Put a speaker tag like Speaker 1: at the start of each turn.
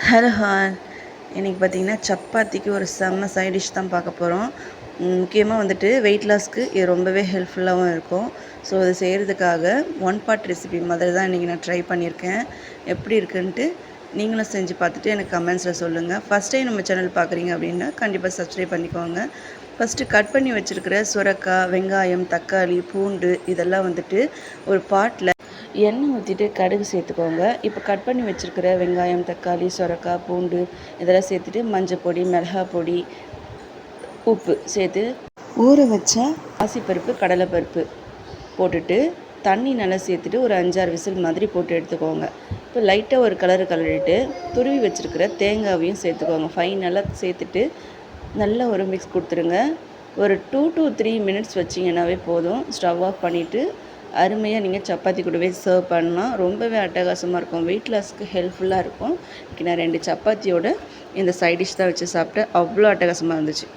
Speaker 1: Hello hall. இன்றைக்கி பார்த்திங்கன்னா சப்பாத்திக்கு ஒரு செம்ம சைட் டிஷ் தான் பார்க்க போகிறோம். முக்கியமாக வந்துட்டு வெயிட் லாஸ்க்கு இது ரொம்பவே ஹெல்ப்ஃபுல்லாகவும் இருக்கும். ஸோ இது செய்கிறதுக்காக ஒன் பார்ட் ரெசிபி மாதிரி தான் இன்றைக்கி நான் ட்ரை பண்ணியிருக்கேன். எப்படி இருக்குன்ட்டு நீங்களும் செஞ்சு பார்த்துட்டு எனக்கு கமெண்ட்ஸில் சொல்லுங்கள். ஃபஸ்ட் டைம் நம்ம சேனல் பார்க்குறீங்க அப்படின்னா கண்டிப்பாக சப்ஸ்கிரைப் பண்ணிக்கோங்க. ஃபஸ்ட்டு கட் பண்ணி வச்சுருக்கிற சுரக்காய், வெங்காயம், தக்காளி, பூண்டு இதெல்லாம் வந்துட்டு ஒரு பாட்டில் எண்ணெய் ஊற்றிட்டு கடுகு சேர்த்துக்கோங்க. இப்போ கட் பண்ணி வச்சுருக்கிற வெங்காயம், தக்காளி, சுரக்காய், பூண்டு இதெல்லாம் சேர்த்துட்டு மஞ்சள் பொடி, மிளகாய் பொடி, உப்பு சேர்த்து ஊற வச்ச பாசிப்பருப்பு, கடலைப்பருப்பு போட்டுட்டு தண்ணி நல்லா சேர்த்துட்டு ஒரு 5-6 விசில் மாதிரி போட்டு எடுத்துக்கோங்க. இப்போ லைட்டாக ஒரு கலரிட்டு துருவி வச்சுருக்கிற தேங்காவையும் சேர்த்துக்கோங்க. ஃபைனலாக சேர்த்துட்டு நல்லா ஒரு மிக்ஸ் கொடுத்துருங்க. ஒரு 2 to 3 மினிட்ஸ் வச்சிங்கன்னாவே போதும். ஸ்டவ் ஆஃப் பண்ணிவிட்டு அருமையாக நீங்கள் சப்பாத்தி கூடவே சர்வ் பண்ணலாம். ரொம்பவே அட்டகாசமாக இருக்கும். வெயிட் லாஸ்க்கு ஹெல்ப்ஃபுல்லாக இருக்கும். இன்றைக்கி நான் 2 சப்பாத்தியோட இந்த சைட் டிஷ் தான் வச்சு சாப்பிட்டேன். அவ்வளோ அட்டகாசமாக இருந்துச்சு.